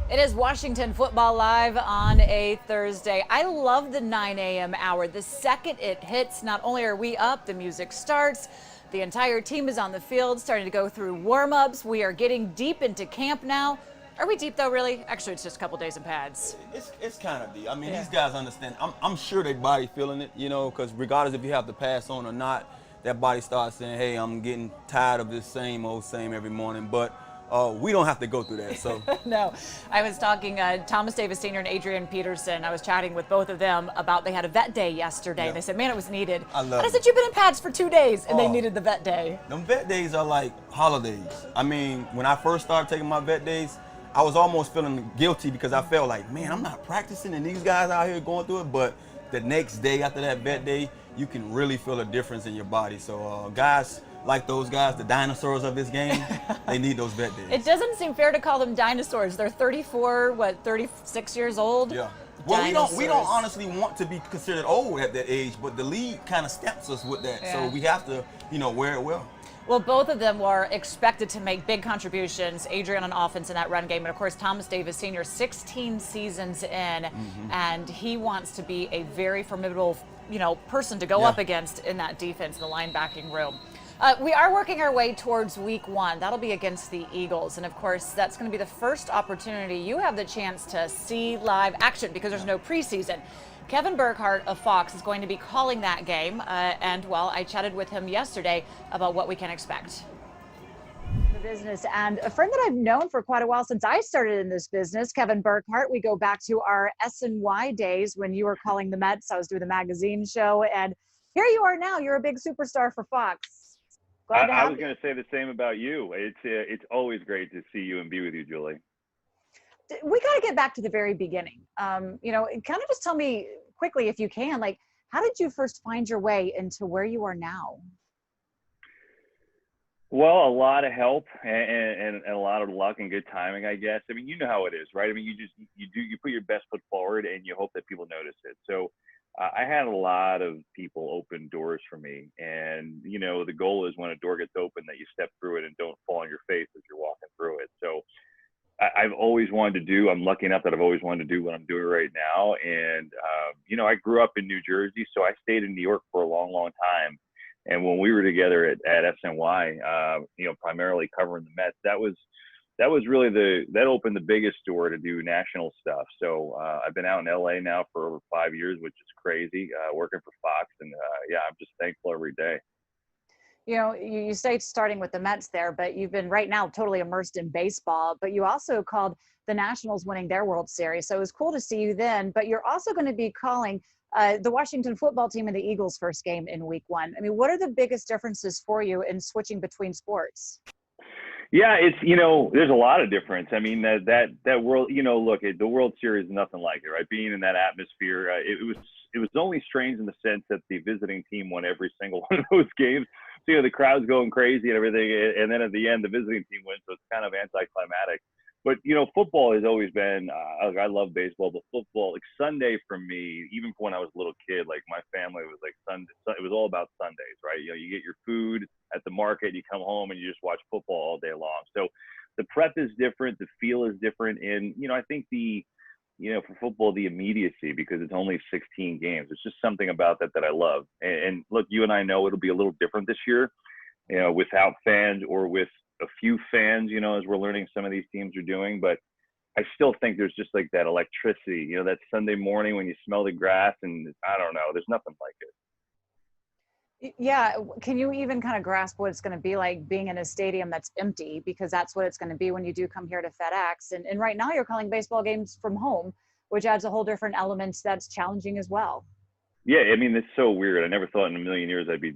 It is Washington Football Live on a Thursday. I love the 9 a.m. hour. The second it hits, not only are we up, the music starts. The entire team is on the field, starting to go through warm-ups. We are getting deep into camp now. Are we deep, though, really? Actually, it's just a couple days in pads. It's kind of deep. I mean, these guys understand. I'm sure their body feeling it, because regardless if you have to pass on or not, that body starts saying, hey, I'm getting tired of this same old same every morning. But we don't have to go through that. So No, I was talking Thomas Davis Sr. and Adrian Peterson. I was chatting with both of them about they had a vet day yesterday. Yeah. They said, man, it was needed. I love I it. said, you've been in pads for 2 days, and they needed the vet day. Them vet days are like holidays. I mean, when I first started taking my vet days, I was almost feeling guilty because I felt like, man, I'm not practicing and these guys out here going through it. But the next day after that vet day, you can really feel a difference in your body. So guys like those guys, the dinosaurs of this game, they need those vet days. It doesn't seem fair to call them dinosaurs. They're 36 years old? Yeah. Well, Dinosaurs. we don't honestly want to be considered old at that age, but the league kind of stamps us with that. Yeah. So we have to, wear it well. Well, both of them were expected to make big contributions. Adrian on offense in that run game, and of course Thomas Davis Sr. 16 seasons in, and he wants to be a very formidable, person to go up against in that defense in the linebacking room. We are working our way towards week 1. That'll be against the Eagles, and of course that's going to be the first opportunity you have the chance to see live action because there's no preseason. Kevin Burkhardt of Fox is going to be calling that game, and I chatted with him yesterday about what we can expect. The business, and a friend that I've known for quite a while since I started in this business, Kevin Burkhardt. We go back to our SNY days when you were calling the Mets. I was doing the magazine show, and here you are now. You're a big superstar for Fox. I was going to say the same about you. It's always great to see you and be with you, Julie. We got to get back to the very beginning. Kind of just tell me quickly, if you can, like, how did you first find your way into where you are now? Well, a lot of help and a lot of luck and good timing, I guess. I mean, you know how it is, right? I mean, you put your best foot forward and you hope that people notice it. So I had a lot of people open doors for me. And, the goal is when a door gets open that you step through it and don't fall on your face as you're walking through it. So I've always wanted to do, I'm lucky enough that I've always wanted to do what I'm doing right now. And, I grew up in New Jersey, so I stayed in New York for a long, long time. And when we were together at SNY, primarily covering the Mets, that was really that opened the biggest door to do national stuff. So I've been out in LA now for over 5 years, which is crazy, working for Fox. And I'm just thankful every day. You say starting with the Mets there, but you've been right now totally immersed in baseball, but you also called the Nationals winning their World Series. So it was cool to see you then, but you're also going to be calling the Washington football team and the Eagles' first game in week 1. I mean, what are the biggest differences for you in switching between sports? Yeah, it's, there's a lot of difference. I mean, that world, look, the World Series is nothing like it, right? Being in that atmosphere, it was only strange in the sense that the visiting team won every single one of those games. So, the crowd's going crazy and everything. And then at the end, the visiting team wins. So it's kind of anticlimactic. But, football has always been, I love baseball, but football, like Sunday for me, even when I was a little kid, like my family was like Sunday, it was all about Sundays, right? You get your food at the market, you come home and you just watch football all day long. So the prep is different, the feel is different. And, I think for football, the immediacy, because it's only 16 games. It's just something about that I love. And look, you and I know it'll be a little different this year, without fans or with a few fans, as we're learning some of these teams are doing. But I still think there's just like that electricity, that Sunday morning when you smell the grass, and I don't know, there's nothing like it. Yeah. Can you even kind of grasp what it's going to be like being in a stadium that's empty? Because that's what it's going to be when you do come here to FedEx. And right now you're calling baseball games from home, which adds a whole different element that's challenging as well. Yeah, I mean, it's so weird. I never thought in a million years I'd be,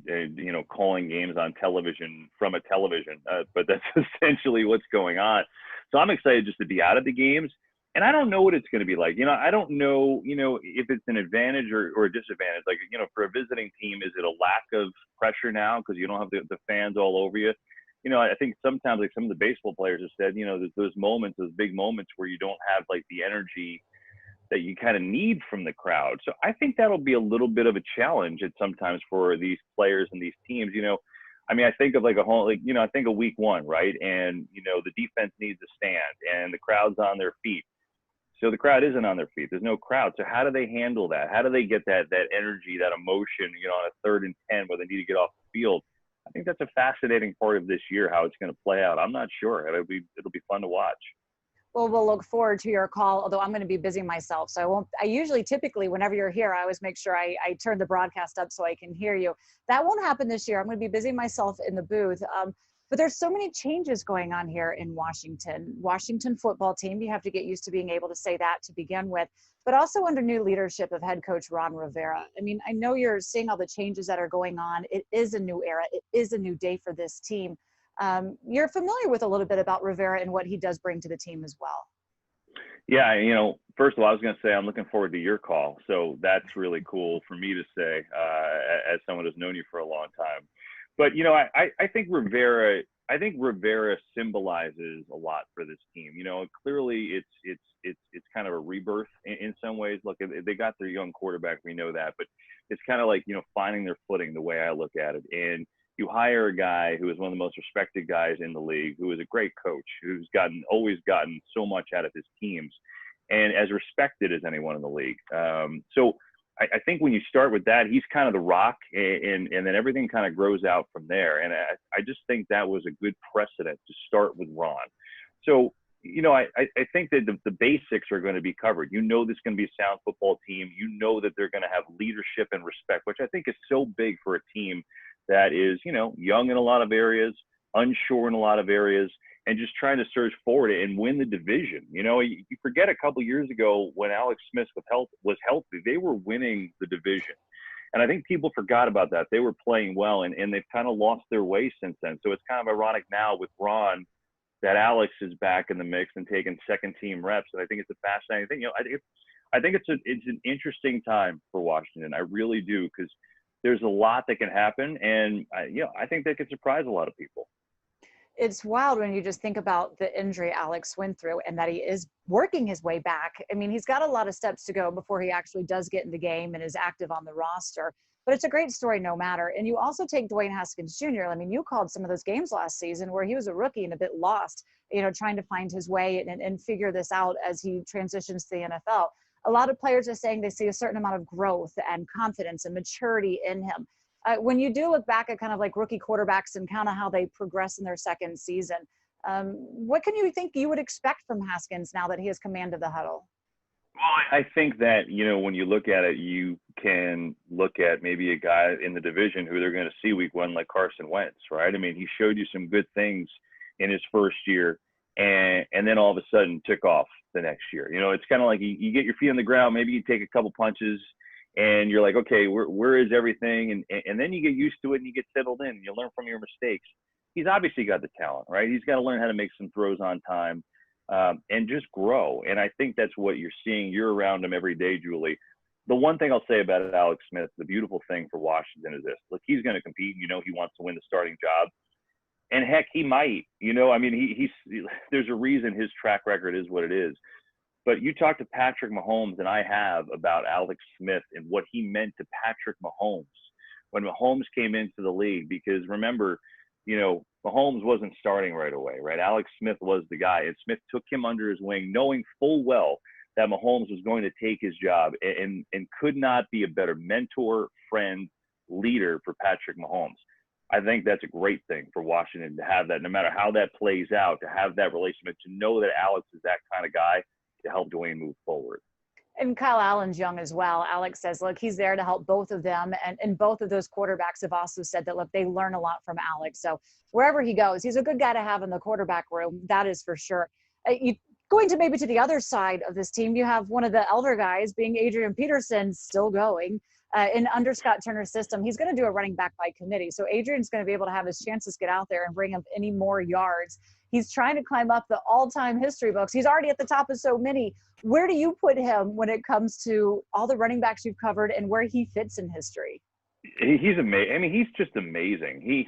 calling games on television from a television, but that's essentially what's going on. So I'm excited just to be out of the games. And I don't know what it's going to be like. I don't know, if it's an advantage or a disadvantage. Like, for a visiting team, is it a lack of pressure now because you don't have the fans all over you? I think sometimes, like some of the baseball players have said, there's those moments, those big moments where you don't have like the energy that you kind of need from the crowd. So I think that'll be a little bit of a challenge at sometimes for these players and these teams. I mean, I think of like a whole, I think of week 1, right? And, the defense needs to stand and the crowd's on their feet. So the crowd isn't on their feet. There's no crowd. So how do they handle that? How do they get that energy, that emotion, on a 3rd and 10 where they need to get off the field? I think that's a fascinating part of this year, how it's going to play out. I'm not sure. It'll be fun to watch. Well, we'll look forward to your call, although I'm going to be busy myself. So I won't, I usually typically, whenever you're here, I always make sure I turn the broadcast up so I can hear you. That won't happen this year. I'm going to be busy myself in the booth. But there's so many changes going on here in Washington. Washington football team, you have to get used to being able to say that to begin with, but also under new leadership of head coach Ron Rivera. I mean, I know you're seeing all the changes that are going on. It is a new era. It is a new day for this team. You're familiar with a little bit about Rivera and what he does bring to the team as well. Yeah, first of all, I was going to say I'm looking forward to your call. So that's really cool for me to say as someone who's known you for a long time. But I think Rivera symbolizes a lot for this team. Clearly it's kind of a rebirth in some ways. Look, they got their young quarterback, we know that, but it's kind of like finding their footing, the way I look at it. And you hire a guy who is one of the most respected guys in the league, who is a great coach, who's always gotten so much out of his teams, and as respected as anyone in the league. So I think when you start with that, he's kind of the rock, and then everything kind of grows out from there. And I just think that was a good precedent to start with Ron. So, I think that the basics are going to be covered. This is going to be a sound football team. That they're going to have leadership and respect, which I think is so big for a team that is, young in a lot of areas, unsure in a lot of areas, and just trying to surge forward and win the division. You forget a couple years ago when Alex Smith was healthy, they were winning the division. And I think people forgot about that. They were playing well, and they've kind of lost their way since then. So it's kind of ironic now with Ron that Alex is back in the mix and taking second team reps. And I think it's a fascinating thing. I think it's an interesting time for Washington. I really do, because there's a lot that can happen, and I think that could surprise a lot of people. It's wild when you just think about the injury Alex went through and that he is working his way back. I mean, he's got a lot of steps to go before he actually does get in the game and is active on the roster. But it's a great story no matter. And you also take Dwayne Haskins Jr. I mean, you called some of those games last season where he was a rookie and a bit lost, trying to find his way and figure this out as he transitions to the NFL. A lot of players are saying they see a certain amount of growth and confidence and maturity in him. When you do look back at kind of like rookie quarterbacks and kind of how they progress in their second season, what can you think you would expect from Haskins now that he has command of the huddle? Well, I think that, when you look at it, you can look at maybe a guy in the division who they're going to see week one, like Carson Wentz, right? I mean, he showed you some good things in his first year, and then all of a sudden took off the next year. It's kind of like you get your feet on the ground, maybe you take a couple punches, and you're like, okay, where is everything? And then you get used to it and you get settled in and you learn from your mistakes. He's obviously got the talent, right? He's got to learn how to make some throws on time and just grow. And I think that's what you're seeing. You're around him every day, Julie. The one thing I'll say about Alex Smith, the beautiful thing for Washington is this. Look, he's going to compete. He wants to win the starting job. And heck, he might. I mean, he's there's a reason his track record is what it is. But you talk to Patrick Mahomes, and I have, about Alex Smith and what he meant to Patrick Mahomes when Mahomes came into the league. Because remember, Mahomes wasn't starting right away, right? Alex Smith was the guy, and Smith took him under his wing, knowing full well that Mahomes was going to take his job, and could not be a better mentor, friend, leader for Patrick Mahomes. I think that's a great thing for Washington to have that, no matter how that plays out, to have that relationship, to know that Alex is that kind of guy to help Dwayne move forward. And Kyle Allen's young as well. Alex says, look, he's there to help both of them. And both of those quarterbacks have also said that, look, they learn a lot from Alex. So wherever he goes, he's a good guy to have in the quarterback room. That is for sure. Going to maybe to the other side of this team, you have one of the elder guys being Adrian Peterson still going. In under Scott Turner's system, he's going to do a running back by committee. So Adrian's going to be able to have his chances get out there and bring up any more yards. He's trying to climb up the all-time history books. He's already at the top of so many. Where do you put him when it comes to all the running backs you've covered and where he fits in history? He's amazing. I mean, he's just amazing.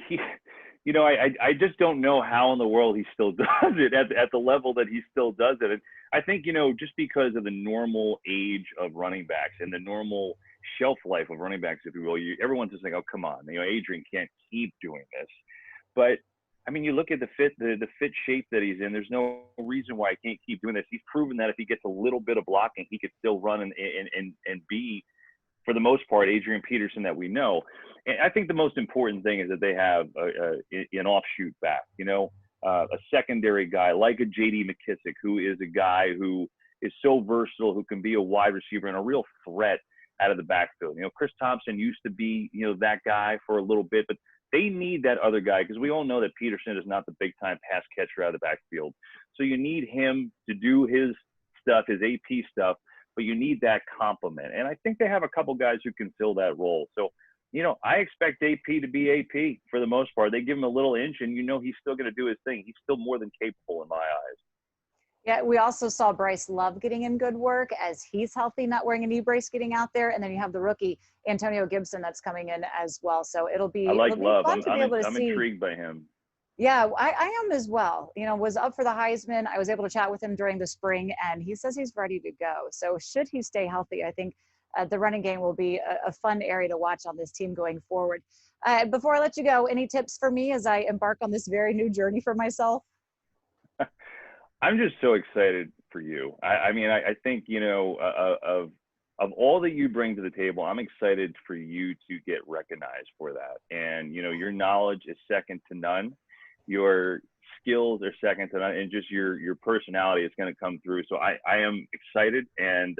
I just don't know how in the world he still does it at the level that he still does it. And I think, just because of the normal age of running backs and the normal shelf life of running backs, if you will, everyone's just like, oh, come on, Adrian can't keep doing this. But I mean, you look at the fit shape that he's in. There's no reason why he can't keep doing this. He's proven that if he gets a little bit of blocking, he could still run and be, for the most part, Adrian Peterson that we know. And I think the most important thing is that they have an offshoot back. A secondary guy like a J.D. McKissick, who is a guy who is so versatile, who can be a wide receiver and a real threat out of the backfield. Chris Thompson used to be, that guy for a little bit, but they need that other guy because we all know that Peterson is not the big-time pass catcher out of the backfield. So you need him to do his stuff, his AP stuff, but you need that complement. And I think they have a couple guys who can fill that role. So, I expect AP to be AP for the most part. They give him a little inch, and he's still going to do his thing. He's still more than capable in my eyes. Yeah, we also saw Bryce Love getting in good work as he's healthy, not wearing a knee brace, getting out there. And then you have the rookie, Antonio Gibson, that's coming in as well. So it'll be, I like Love. fun to be able to I'm see. intrigued by him. Yeah, I am as well. Was up for the Heisman. I was able to chat with him during the spring, and he says he's ready to go. So should he stay healthy, I think the running game will be a fun area to watch on this team going forward. Before I let you go, any tips for me as I embark on this very new journey for myself? I'm just so excited for you. I think, of all that you bring to the table, I'm excited for you to get recognized for that. And, your knowledge is second to none. Your skills are second to none, and just your personality is going to come through. So I am excited, and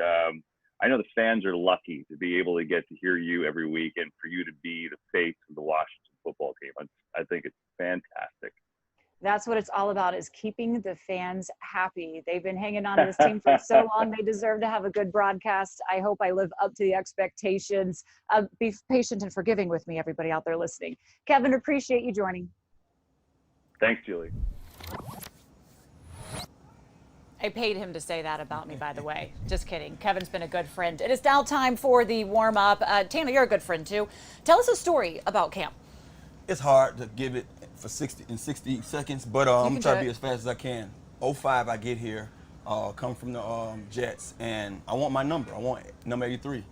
I know the fans are lucky to be able to get to hear you every week and for you to be the face of the Washington football team. I think it's fantastic. That's what it's all about, is keeping the fans happy. They've been hanging on to this team for so long. They deserve to have a good broadcast. I hope I live up to the expectations. Be patient and forgiving with me, everybody out there listening. Kevin, appreciate you joining. Thanks, Julie. I paid him to say that about me, by the way. Just kidding. Kevin's been a good friend. It is now time for the warm-up. Tana, you're a good friend, too. Tell us a story about camp. It's hard to give it for 60 seconds, but I'm going to try to be as fast as I can. 05, I get here, come from the Jets, and I want my number. I want number 83.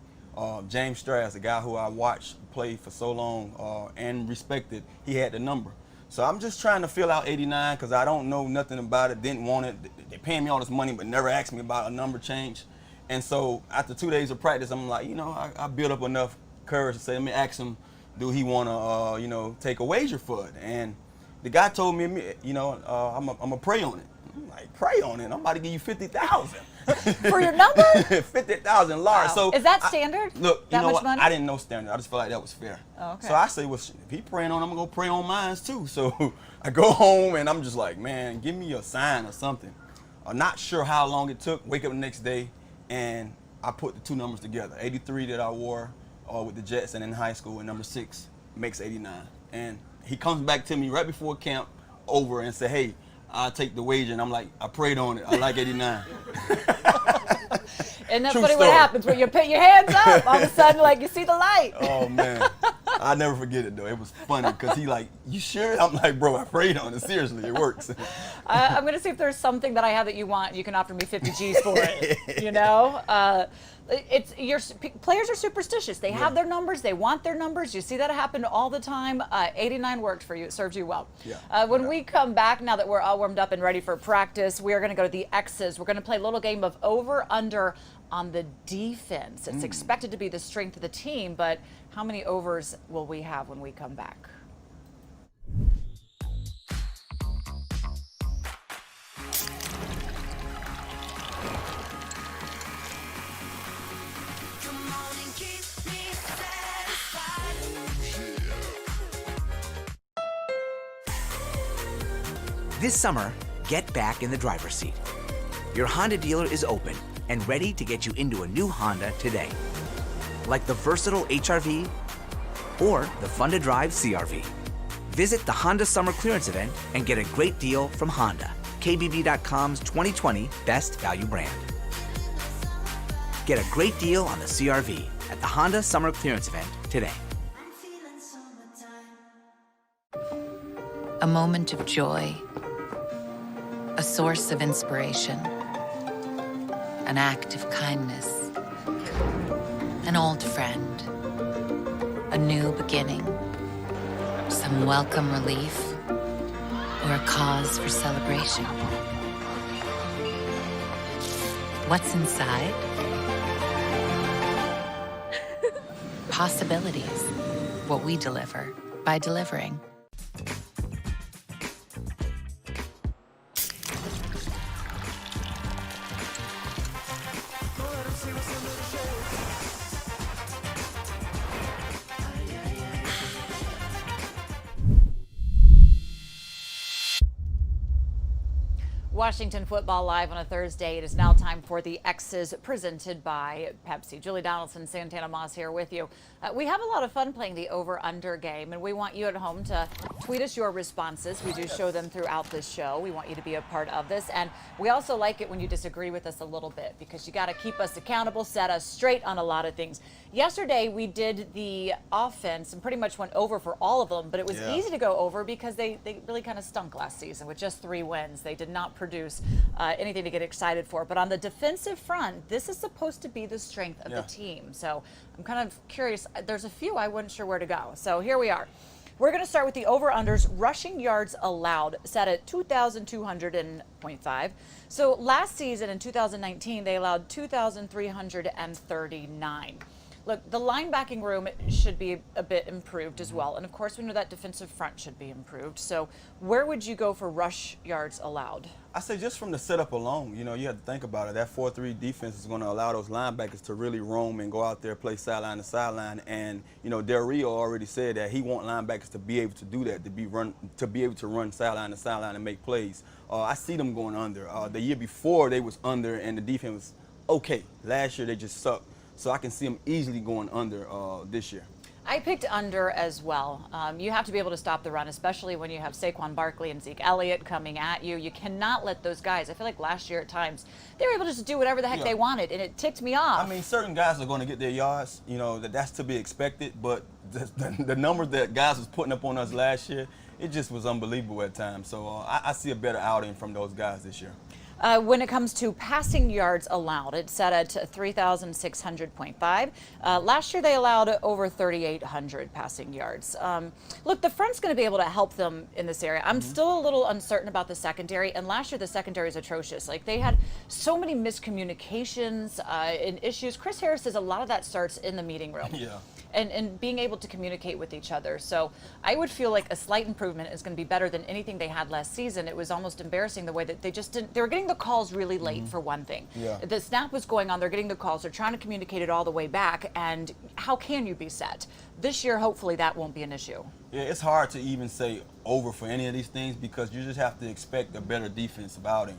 James Strass, a guy who I watched play for so long and respected, he had the number. So I'm just trying to fill out 89 because I don't know nothing about it, didn't want it. They're paying me all this money but never asked me about a number change. And so after 2 days of practice, I'm like, I built up enough courage to say, let me ask him, do he want to, take a wager for it? And the guy told me, I'm a pray on it. I'm like, pray on it? I'm about to give you 50,000. For your number? 50,000 large. Wow. So is that standard? Look, that much money? I didn't know standard. I just felt like that was fair. Oh, okay. So I say, well, if he praying on, I'm gonna go pray on mine too. So I go home and I'm just like, man, give me a sign or something. I'm not sure how long it took. Wake up the next day and I put the two numbers together. 83 that I wore with the Jets and in high school, and number 6 makes 89. And he comes back to me right before camp over and say, hey, I'll take the wager. And I'm like, I prayed on it. I like 89. Isn't that True funny story. what happens when you put your hands up? All of a sudden, you see the light. Oh, man. I'll never forget it, though. It was funny because he like, you sure? I'm like, bro, I prayed on it. Seriously, it works. I'm going to see if there's something that I have that you want. You can offer me 50 G's for it, players are superstitious. They have their numbers. They want their numbers. You see that happen all the time. 89 worked for you. It served you well. Yeah. When we come back, now that we're all warmed up and ready for practice, we are going to go to the X's. We're going to play a little game of over-under on the defense. It's expected to be the strength of the team, but how many overs will we have when we come back? This summer, get back in the driver's seat. Your Honda dealer is open and ready to get you into a new Honda today. Like the versatile HR-V or the fun-to-drive CR-V. Visit the Honda Summer Clearance Event and get a great deal from Honda, KBB.com's 2020 Best Value Brand. Get a great deal on the CR-V at the Honda Summer Clearance Event today. A moment of joy, a source of inspiration, an act of kindness, an old friend, a new beginning, some welcome relief. or a cause for celebration? What's inside? Possibilities. What we deliver by delivering. Washington Football Live on a Thursday. It is now time for the X's presented by Pepsi. Julie Donaldson, Santana Moss here with you. We have a lot of fun playing the over-under game, and we want you at home to tweet us your responses. We do show them throughout this show. We want you to be a part of this, and we also like it when you disagree with us a little bit, because you got to keep us accountable, set us straight on a lot of things. Yesterday, we did the offense and pretty much went over for all of them, but it was easy to go over because they really kind of stunk last season with just 3 wins. They did not produce anything to get excited for. But on the defensive front, this is supposed to be the strength of the team. So I'm kind of curious. There's a few I wasn't sure where to go. So here we are. We're going to start with the over-unders. Rushing yards allowed set at 2,200.5. So last season in 2019, they allowed 2,339. Look, the linebacking room should be a bit improved as well. And of course, we know that defensive front should be improved. So where would you go for rush yards allowed? I say just from the setup alone, you have to think about it. That 4-3 defense is going to allow those linebackers to really roam and go out there, play sideline to sideline. And, Del Rio already said that he wants linebackers to be able to do that, to be able to run sideline to sideline and make plays. I see them going under. The year before, they was under, and the defense was okay. Last year, they just sucked. So I can see them easily going under this year. I picked under as well. You have to be able to stop the run, especially when you have Saquon Barkley and Zeke Elliott coming at you. You cannot let those guys, I feel like last year at times, they were able to just do whatever the heck they wanted, and it ticked me off. I mean, certain guys are going to get their yards, that's to be expected, but the numbers that guys was putting up on us last year, it just was unbelievable at times. So I see a better outing from those guys this year. When it comes to passing yards allowed, it's set at 3,600.5. Last year they allowed over 3,800 passing yards. Look, the front's going to be able to help them in this area. I'm still a little uncertain about the secondary, and last year the secondary is atrocious. Like, they had so many miscommunications and issues. Chris Harris says a lot of that starts in the meeting room. Yeah. And being able to communicate with each other. So I would feel like a slight improvement is going to be better than anything they had last season. It was almost embarrassing the way that they were getting the calls really late for one thing. Yeah. The snap was going on, they're getting the calls, they're trying to communicate it all the way back, and how can you be set? This year, hopefully that won't be an issue. Yeah, it's hard to even say over for any of these things because you just have to expect a better defensive outing.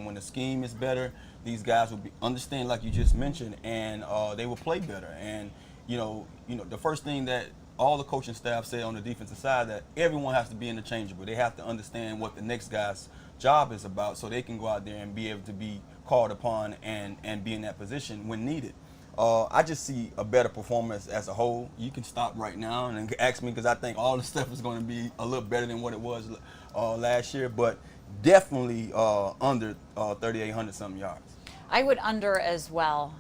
When the scheme is better, these guys will understand, like you just mentioned, and they will play better. And the first thing that all the coaching staff said on the defensive side, that everyone has to be interchangeable. They have to understand what the next guy's job is about so they can go out there and be able to be called upon and be in that position when needed. I just see a better performance as a whole. You can stop right now and ask me, because I think all the stuff is going to be a little better than what it was last year, but definitely under 3,800 something yards. I would under as well.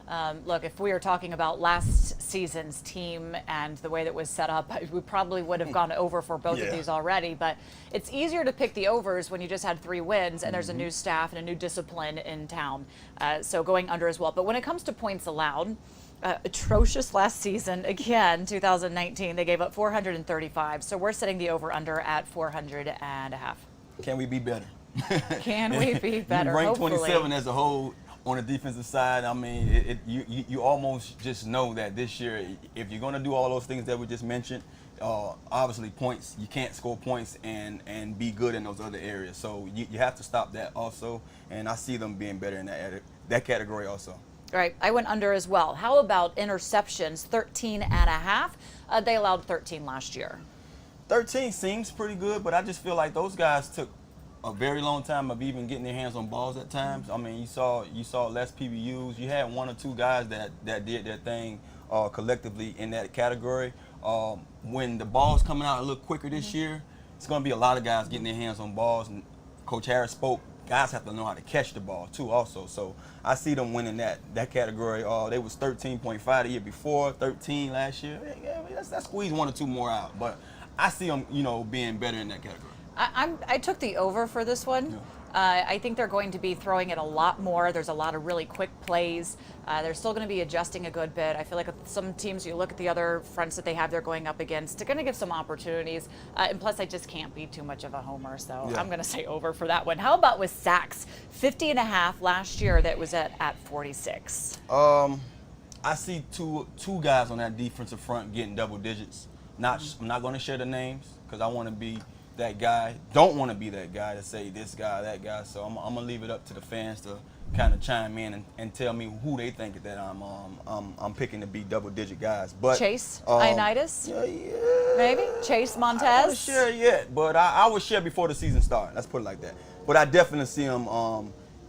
Look, if we were talking about last season's team and the way that was set up, we probably would have gone over for both of these already. But it's easier to pick the overs when you just had 3 wins and there's a new staff and a new discipline in town. So going under as well. But when it comes to points allowed, atrocious last season. Again, 2019, they gave up 435. So we're setting the over-under at 400.5. Can we be better? Can we be better? You rank Hopefully. 27 as a whole. On the defensive side, you almost just know that this year, if you're going to do all those things that we just mentioned, obviously points, you can't score points and be good in those other areas. So you have to stop that also, and I see them being better in that category also. All right, I went under as well. How about interceptions? 13.5. They allowed 13 last year. 13 seems pretty good, but I just feel like those guys took a very long time of even getting their hands on balls at times. You saw less PBUs. You had 1 or 2 guys that did their thing collectively in that category. When the ball's coming out a little quicker this year, it's going to be a lot of guys getting their hands on balls. And Coach Harris spoke, guys have to know how to catch the ball too also. So I see them winning that category. They was 13.5 the year before, 13 last year. Let's squeeze 1 or 2 more out. But I see them, being better in that category. I took the over for this one. Yeah. I think they're going to be throwing it a lot more. There's a lot of really quick plays. They're still going to be adjusting a good bit. I feel like with some teams, you look at the other fronts that they have they're going up against, they're going to give some opportunities. And plus, I just can't be too much of a homer, so Yeah. I'm going to say over for that one. How about with sacks? 50.5 last year, that was at 46. I see two guys on that defensive front getting double digits. I'm not going to share the names because I want to be that guy. Don't want to be that guy to say this guy, that guy. So I'm gonna leave it up to the fans to kind of chime in and tell me who they think that I'm picking to be double digit guys. But Chase, Ioannidis, yeah, maybe Chase Montez. I don't share yet, but I will share before the season starts. Let's put it like that. But I definitely see him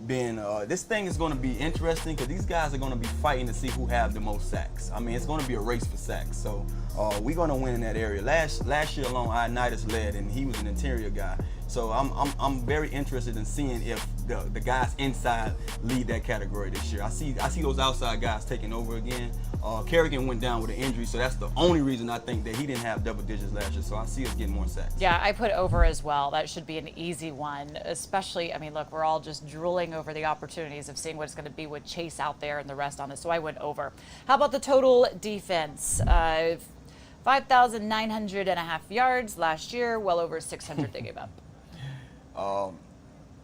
being. This thing is going to be interesting because these guys are going to be fighting to see who have the most sacks. I mean, it's going to be a race for sacks. So we're going to win in that area. Last year alone, Ioannidis led, and he was an interior guy. So I'm very interested in seeing if the guys inside lead that category this year. I see those outside guys taking over again. Kerrigan went down with an injury, so that's the only reason I think that he didn't have double digits last year. So I see us getting more sacks. Yeah, I put over as well. That should be an easy one, especially, I mean, look, we're all just drooling over the opportunities of seeing what it's going to be with Chase out there and the rest on this. So I went over. How about the total defense? 5,900.5 yards last year, well over 600 they gave up.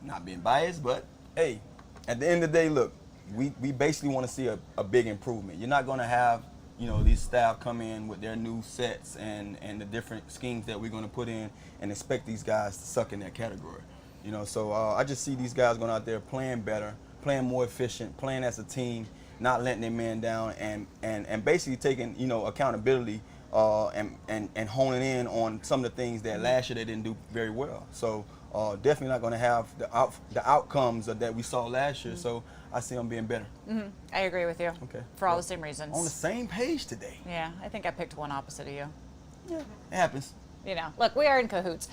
Not being biased, but hey, at the end of the day, look, we basically want to see a big improvement. You're not going to have, these staff come in with their new sets and the different schemes that we're going to put in and expect these guys to suck in that category. So I just see these guys going out there playing better, playing more efficient, playing as a team, not letting their man down, and basically taking, accountability and honing in on some of the things that last year they didn't do very well. So definitely not going to have the outcomes that we saw last year. So I see them being better. I agree with you. Okay. For all the same reasons. On the same page today. Yeah, I think I picked one opposite of you. Yeah, it happens. Look, we are in cahoots.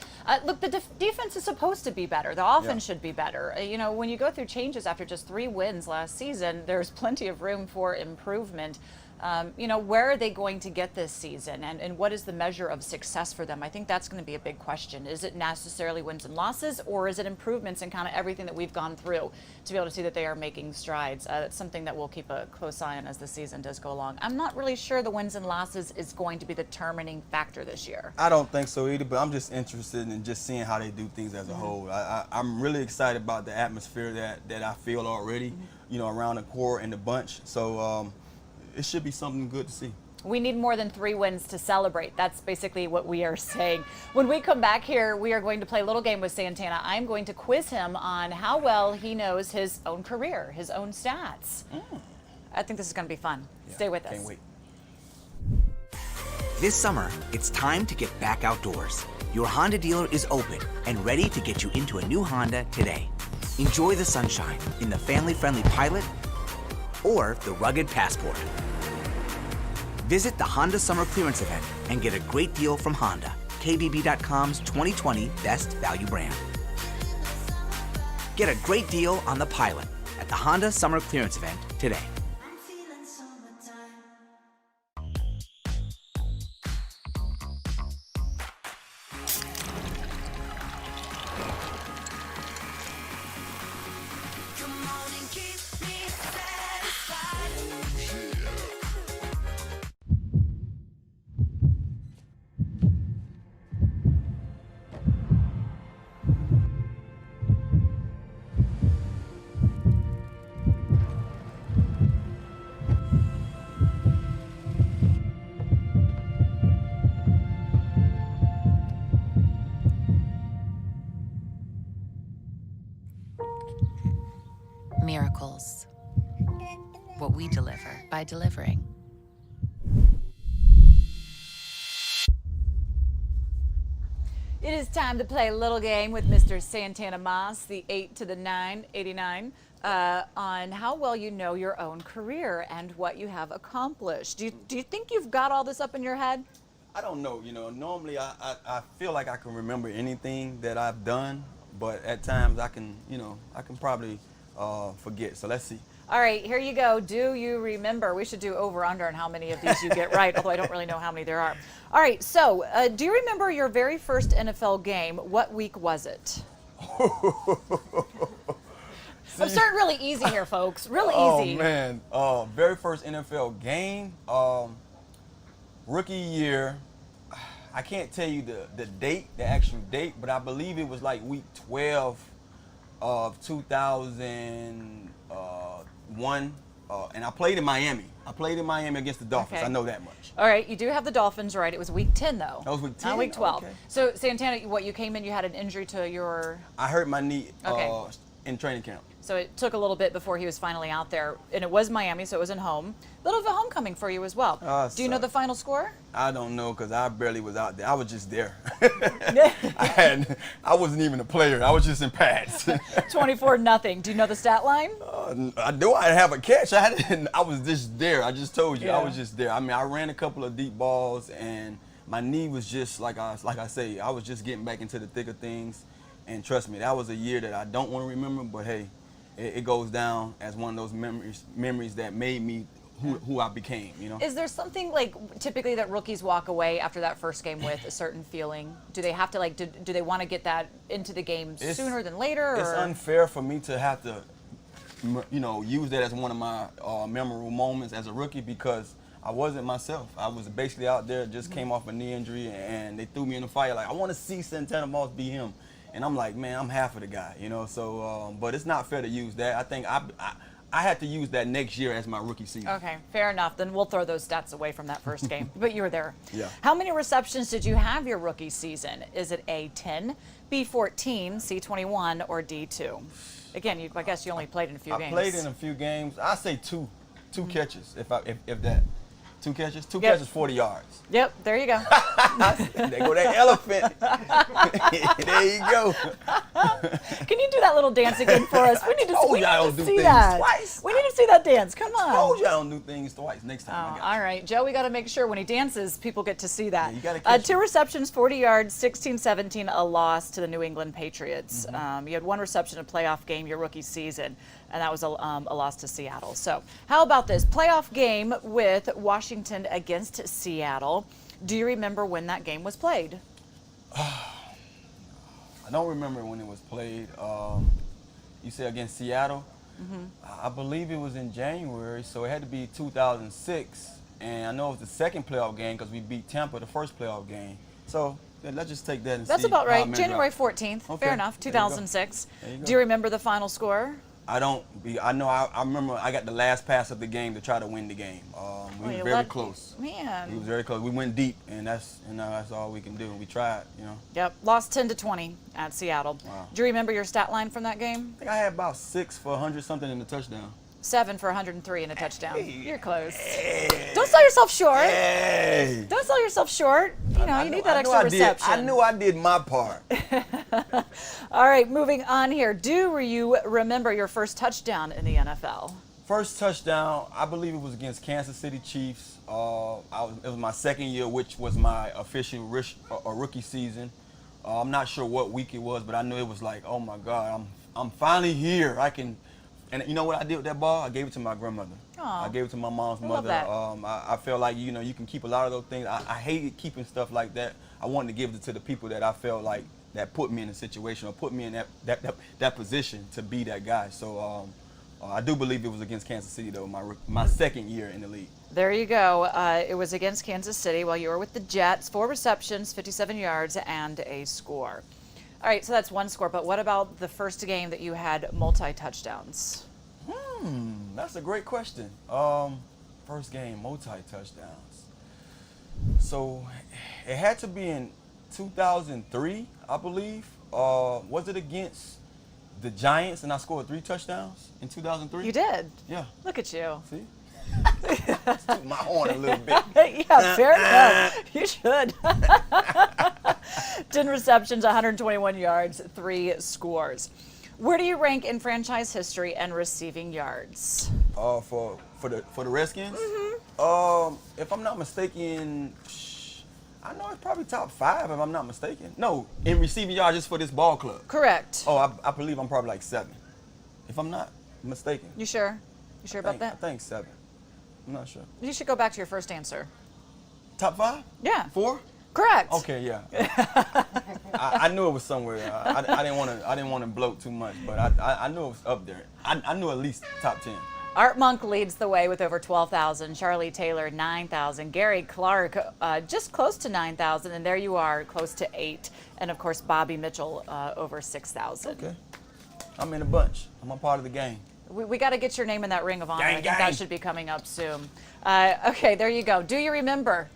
Look, the defense is supposed to be better. The offense should be better. When you go through changes after just 3 wins last season, there's plenty of room for improvement. Where are they going to get this season, and what is the measure of success for them? I think that's going to be a big question. Is it necessarily wins and losses, or is it improvements in kind of everything that we've gone through to be able to see that they are making strides? That's something that we'll keep a close eye on as the season does go along. I'm not really sure the wins and losses is going to be the determining factor this year. I don't think so either, but I'm just interested in just seeing how they do things as a whole. I'm really excited about the atmosphere that I feel already, around the core and the bunch. So it should be something good to see. We need more than 3 wins to celebrate. That's basically what we are saying. When we come back here, we are going to play a little game with Santana. I'm going to quiz him on how well he knows his own career, his own stats. I think this is going to be fun. Yeah, Stay with us. Can't wait. This summer, it's time to get back outdoors. Your Honda dealer is open and ready to get you into a new Honda today. Enjoy the sunshine in the family-friendly Pilot or the rugged Passport. Visit the Honda Summer Clearance Event and get a great deal from Honda, KBB.com's 2020 Best Value Brand. Get a great deal on the Pilot at the Honda Summer Clearance Event today. Miracles. What we deliver by delivering. It is time to play a little game with Mr. Santana Moss, the 8 to the 9, 89, on how well you know your own career and what you have accomplished. Do you think you've got all this up in your head? I don't know. Normally I feel like I can remember anything that I've done, but at times I can probably forget. So let's see. All right, here you go. Do you remember? We should do over/under on how many of these you get right, although I don't really know how many there are. All right, so do you remember your very first NFL game? What week was it? I'm starting really easy here, folks. Really easy. Oh, man. Very first NFL game, rookie year. I can't tell you the date, the actual date, but I believe it was like week 12 of 2001, and I played in Miami. I played in Miami against the Dolphins. Okay. I know that much. All right, you do have the Dolphins right. It was week 10, though. That was week 10? Not week 12. Okay. So, Santana, what, you came in, you had an injury to your... I hurt my knee Okay. in training camp. So it took a little bit before he was finally out there. And it was Miami, so it wasn't home. Little of a homecoming for you as well. Do you know the final score? I don't know, because I barely was out there. I was just there. I wasn't even a player. I was just in pads. 24-0. Do you know the stat line? I knew I'd have a catch. I was just there. I just told you. Yeah. I was just there. I mean, I ran a couple of deep balls, and my knee was just, like I say, I was just getting back into the thick of things. And trust me, that was a year that I don't want to remember, but hey, it goes down as one of those memories that made me who I became, you know? Is there something, like, typically that rookies walk away after that first game with a certain feeling? Do they have to, like, do they want to get that into the game sooner than later? Or? It's unfair for me to have to, use that as one of my memorable moments as a rookie, because I wasn't myself. I was basically out there, just came off a knee injury, and they threw me in the fire. Like, I want to see Santana Moss be him. And I'm like, man, I'm half of the guy, you know? So, but it's not fair to use that. I think I had to use that next year as my rookie season. Okay, fair enough. Then we'll throw those stats away from that first game. But you were there. Yeah. How many receptions did you have your rookie season? Is it A, 10, B, 14, C, 21, or D, 2? Again, I guess you only played in a few games. I played in a few games. I say two catches, if that. Two catches? Two Yep. catches, 40 yards. Yep, there you go. There go that elephant. There you go. Can you do that little dance again for us? We need to told you I don't do see things that. twice. We need to see that dance. Come on. I told you I don't do things twice. Next time I got you. All right, Joe, we got to make sure when he dances, people get to see that. Yeah, you gotta catch 2 receptions, 40 yards, 16-17, a loss to the New England Patriots. You had 1 reception in a playoff game your rookie season, and that was a loss to Seattle. So how about this playoff game with Washington against Seattle? Do you remember when that game was played? I don't remember when it was played. You said against Seattle? I believe it was in January, so it had to be 2006. And I know it was the second playoff game because we beat Tampa the first playoff game. So let's just take that and That's see. about how I right. remember. January 14th. Okay. Fair enough. There you go. 2006. There you go. Do you remember the final score? I don't. I know. I remember. I got the last pass of the game to try to win the game. We were very close. Man. We was very close. We went deep, and that's all we can do. We tried, you know. Yep. Lost 10-20 at Seattle. Wow. Do you remember your stat line from that game? I think I had about 6 for 100 something in the touchdown. 7 for 103 and a touchdown. Hey. You're close. Hey. Don't sell yourself short. Hey. Don't sell yourself short. You need that I extra reception. I knew I did my part. All right, moving on here. Do you remember your first touchdown in the NFL? First touchdown, I believe it was against Kansas City Chiefs. It was my second year, which was my official rookie season. I'm not sure what week it was, but I knew it was like, oh my God, I'm finally here. And you know what I did with that ball? I gave it to my grandmother. Aw. I gave it to my mom's I love mother. that. I felt like, you can keep a lot of those things. I hated keeping stuff like that. I wanted to give it to the people that I felt like that put me in a situation or put me in that position to be that guy. So I do believe it was against Kansas City, though, my second year in the league. There you go. It was against Kansas City while you were with the Jets. 4 receptions, 57 yards, and a score. All right, so that's 1 score. But what about the first game that you had multi-touchdowns? That's a great question. First game, multi-touchdowns. So it had to be in 2003, I believe. Was it against the Giants and I scored 3 touchdowns in 2003? You did. Yeah. Look at you. See? Let's toot my horn a little bit. Yeah, fair enough. You should. 10 receptions, 121 yards, 3 scores. Where do you rank in franchise history and receiving yards? For the Redskins? If I'm not mistaken, I know it's probably top 5 if I'm not mistaken. No, in receiving yards just for this ball club. Correct. Oh, I believe I'm probably like 7, if I'm not mistaken. You sure? You sure about I that? think 7. I'm not sure. You should go back to your first answer. Top 5? Yeah. 4? Correct. Okay, yeah. I knew it was somewhere. I didn't want to bloat too much, but I knew it was up there. I knew at least top 10. Art Monk leads the way with over 12,000. Charlie Taylor, 9,000. Gary Clark, just close to 9,000. And there you are, close to 8. And of course, Bobby Mitchell, over 6,000. Okay. I'm in a bunch. I'm a part of the game. We got to get your name in that Ring of Honor. Gang, I think gang. that should be coming up soon. Okay, there you go. Do you remember?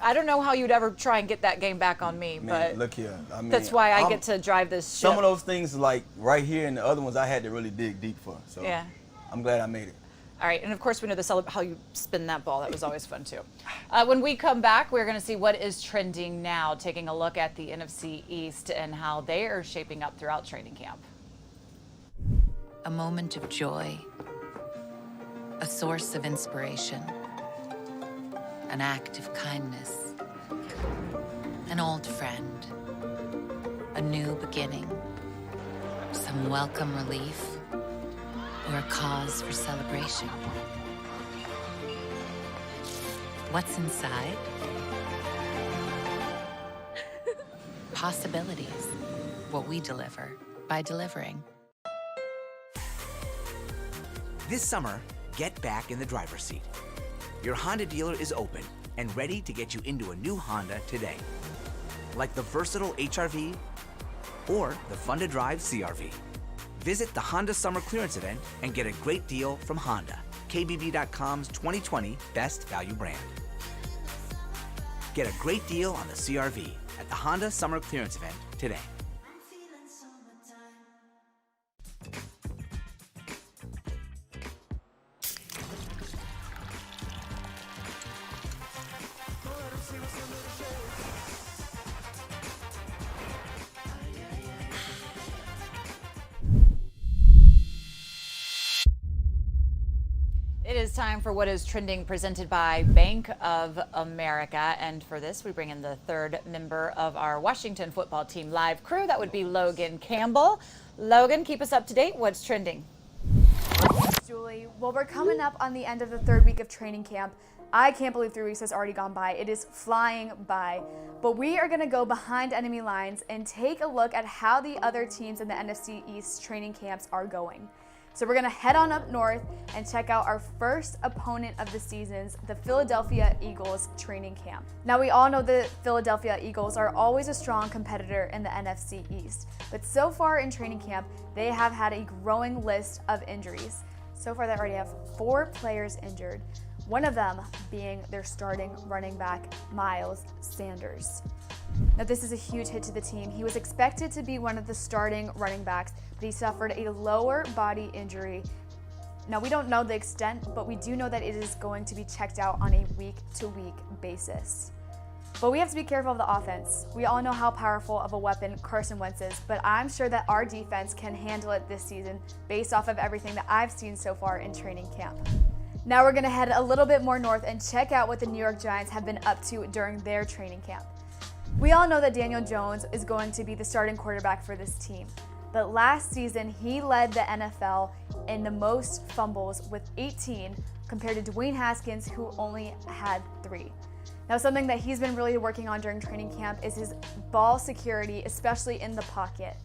I don't know how you'd ever try and get that game back on me, Man, but look here. I mean, that's why I get to drive this ship. Some of those things, like right here, and the other ones, I had to really dig deep for. So Yeah. I'm glad I made it. All right, and of course we know how you spin that ball. That was always fun too. When we come back, we're going to see what is trending now, taking a look at the NFC East and how they are shaping up throughout training camp. A moment of joy, a source of inspiration, an act of kindness, an old friend, a new beginning, some welcome relief, or a cause for celebration. What's inside? Possibilities. What we deliver by delivering. This summer, get back in the driver's seat. Your Honda dealer is open and ready to get you into a new Honda today. Like the versatile HR-V or the fun-to-drive CR-V. Visit the Honda Summer Clearance Event and get a great deal from Honda, KBB.com's 2020 Best Value Brand. Get a great deal on the CR-V at the Honda Summer Clearance Event today. It is time for what is trending, presented by Bank of America. And for this, we bring in the third member of our Washington football team live crew. That would be Logan Campbell. Logan, keep us up to date. What's trending? Thanks, Julie. Well, we're coming up on the end of the third week of training camp. I can't believe 3 weeks has already gone by. It is flying by. But we are going to go behind enemy lines and take a look at how the other teams in the NFC East training camps are going. So we're going to head on up north and check out our first opponent of the season's, the Philadelphia Eagles training camp. Now, we all know the Philadelphia Eagles are always a strong competitor in the NFC East, but so far in training camp, they have had a growing list of injuries. So far, they already have 4 players injured, one of them being their starting running back, Miles Sanders. Now, this is a huge hit to the team. He was expected to be one of the starting running backs, but he suffered a lower body injury. Now, we don't know the extent, but we do know that it is going to be checked out on a week-to-week basis. But we have to be careful of the offense. We all know how powerful of a weapon Carson Wentz is, but I'm sure that our defense can handle it this season based off of everything that I've seen so far in training camp. Now we're going to head a little bit more north and check out what the New York Giants have been up to during their training camp. We all know that Daniel Jones is going to be the starting quarterback for this team, but last season he led the NFL in the most fumbles with 18 compared to Dwayne Haskins, who only had 3. Now, something that he's been really working on during training camp is his ball security, especially in the pocket.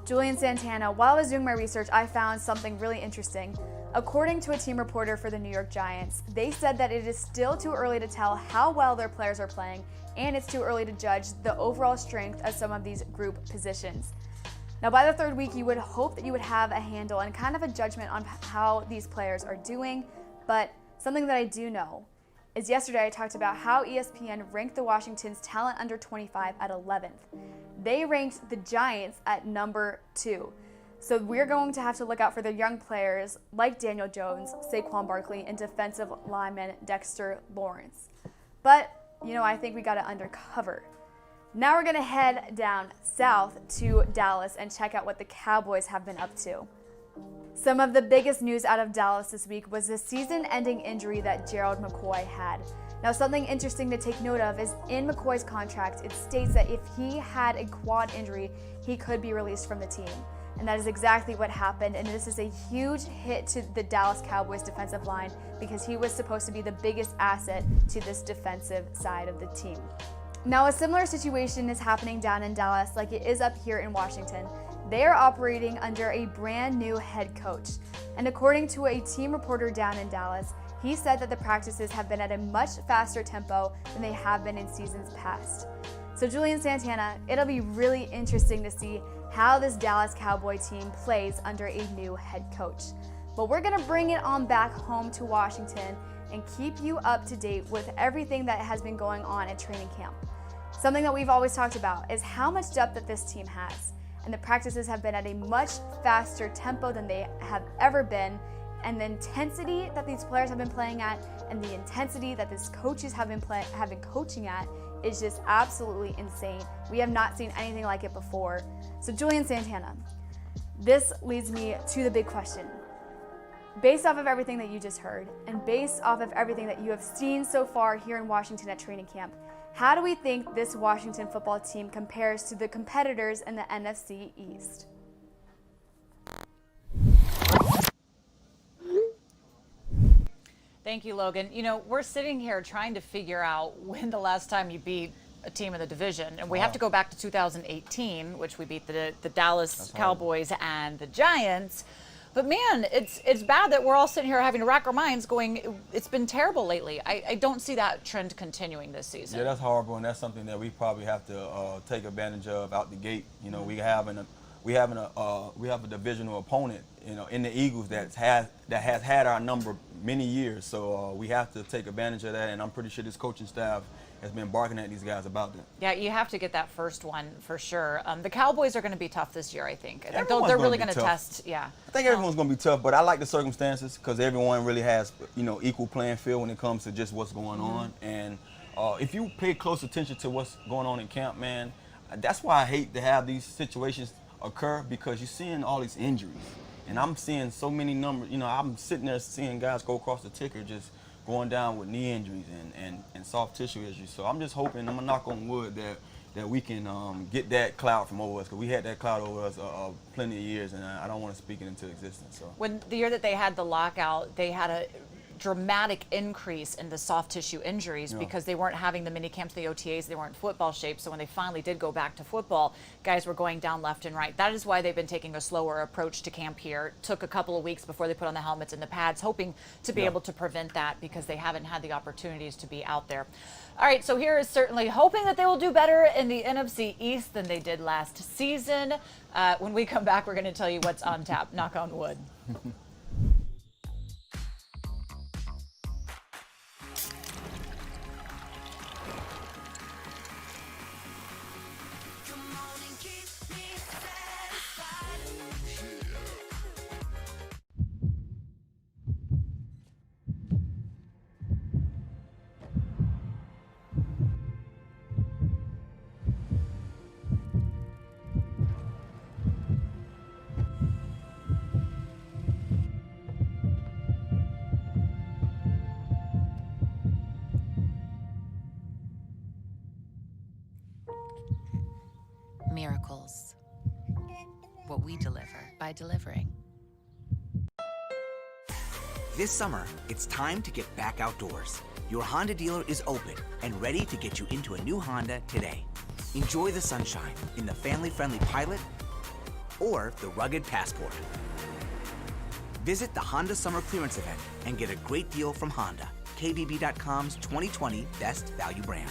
Julie Santana, while I was doing my research, I found something really interesting. According to a team reporter for the New York Giants, they said that it is still too early to tell how well their players are playing, and it's too early to judge the overall strength of some of these group positions. Now, by the third week, you would hope that you would have a handle and kind of a judgment on how these players are doing, but something that I do know is yesterday I talked about how ESPN ranked the Washington's talent under 25 at 11th. They ranked the Giants at number 2. So we're going to have to look out for the young players like Daniel Jones, Saquon Barkley, and defensive lineman Dexter Lawrence. But, I think we got it under cover. Now we're going to head down south to Dallas and check out what the Cowboys have been up to. Some of the biggest news out of Dallas this week was the season-ending injury that Gerald McCoy had. Now, something interesting to take note of is in McCoy's contract, it states that if he had a quad injury, he could be released from the team. And that is exactly what happened. And this is a huge hit to the Dallas Cowboys defensive line because he was supposed to be the biggest asset to this defensive side of the team. Now, a similar situation is happening down in Dallas like it is up here in Washington. They are operating under a brand new head coach. And according to a team reporter down in Dallas, he said that the practices have been at a much faster tempo than they have been in seasons past. So Julie and Santana, it'll be really interesting to see how this Dallas Cowboy team plays under a new head coach. But we're gonna bring it on back home to Washington and keep you up to date with everything that has been going on at training camp. Something that we've always talked about is how much depth that this team has. And the practices have been at a much faster tempo than they have ever been. And the intensity that these players have been playing at and the intensity that these coaches have been coaching at is just absolutely insane. We have not seen anything like it before. So Julie and Santana, this leads me to the big question. Based off of everything that you just heard and based off of everything that you have seen so far here in Washington at training camp, how do we think this Washington football team compares to the competitors in the NFC East? Thank you, Logan. You know, we're sitting here trying to figure out when the last time you beat a team in the division. And we have to go back to 2018, which we beat the Dallas Cowboys and the Giants. But man, it's bad that we're all sitting here having to rack our minds going, it's been terrible lately. I don't see that trend continuing this season. Yeah, that's horrible, and that's something that we probably have to take advantage of out the gate. You know, we have a divisional opponent, you know, in the Eagles that has had our number many years. So we have to take advantage of that, and I'm pretty sure this coaching staff has been barking at these guys about that. Yeah, you have to get that first one for sure. The Cowboys are going to be tough this year, I think. They're Everyone's really gonna going be to tough. test, yeah. I think everyone's going to be tough, but I like the circumstances because everyone really has, you know, equal playing field when it comes to just what's going on. And if you pay close attention to what's going on in camp, man, that's why I hate to have these situations occur because you're seeing all these injuries. And I'm seeing so many numbers. You know, I'm sitting there seeing guys go across the ticker just going down with knee injuries and soft tissue issues. So I'm just hoping, I'm going to knock on wood, that we can get that cloud from over us, because we had that cloud over us plenty of years, and I don't want to speak it into existence. So When the year that they had the lockout, they had a dramatic increase in the soft tissue injuries because they weren't having the mini camps, the OTAs, they weren't in football shape. So when they finally did go back to football, guys were going down left and right. That is why they've been taking a slower approach to camp here. Took a couple of weeks before they put on the helmets and the pads, hoping to be able to prevent that because they haven't had the opportunities to be out there. All right, so here is certainly hoping that they will do better in the NFC East than they did last season. When we come back, we're going to tell you what's on tap. Knock on wood. Miracles. What we deliver by delivering. This summer, it's time to get back outdoors. Your Honda dealer is open and ready to get you into a new Honda today. Enjoy the sunshine in the family-friendly Pilot or the rugged Passport. Visit the Honda Summer Clearance Event and get a great deal from Honda, KBB.com's 2020 Best Value Brand.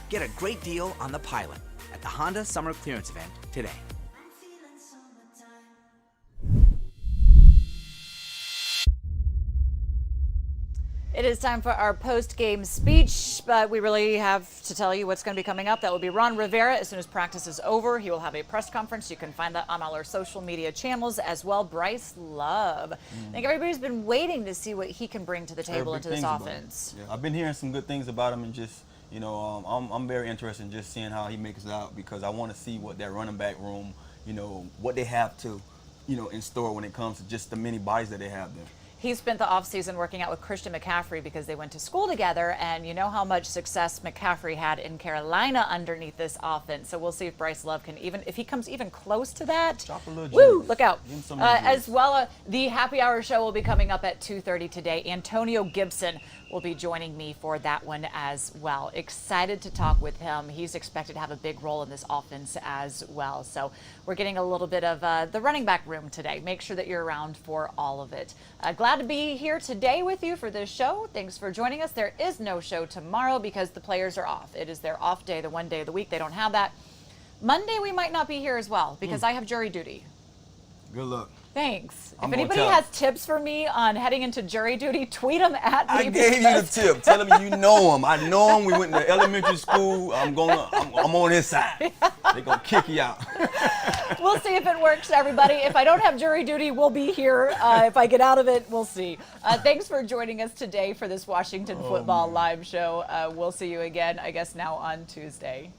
Get a great deal on the Pilot at the Honda Summer Clearance Event today. It is time for our post-game speech, but we really have to tell you what's going to be coming up. That will be Ron Rivera as soon as practice is over. He will have a press conference. You can find that on all our social media channels as well. Bryce Love. I think everybody's been waiting to see what he can bring to the table into this offense. Yeah, I've been hearing some good things about him, and just, you know, I'm very interested in just seeing how he makes it out, because I want to see what that running back room, you know, what they have to, you know, in store when it comes to just the many bodies that they have there. He spent the offseason working out with Christian McCaffrey because they went to school together, and you know how much success McCaffrey had in Carolina underneath this offense. So we'll see if Bryce Love can if he comes even close to that. Drop a little Woo, juice. look out. Give him some of the As juice. well, the happy hour show will be coming up at 2:30 today. Antonio Gibson will be joining me for that one as well. Excited to talk with him. He's expected to have a big role in this offense as well. So we're getting a little bit of the running back room today. Make sure that you're around for all of it. Glad to be here today with you for this show. Thanks for joining us. There is no show tomorrow because the players are off. It is their off day, the one day of the week. They don't have that. Monday we might not be here as well because I have jury duty. Good luck. Thanks. I'm If gonna anybody tell has tips for me on heading into jury duty, tweet them at me. I gave you the tip. Tell him you know him. I know him. We went to elementary school. I'm on his side. They're gonna kick you out. We'll see if it works, everybody. If I don't have jury duty, we'll be here. If I get out of it, we'll see. Thanks for joining us today for this Washington Football Live show. We'll see you again, I guess, now on Tuesday.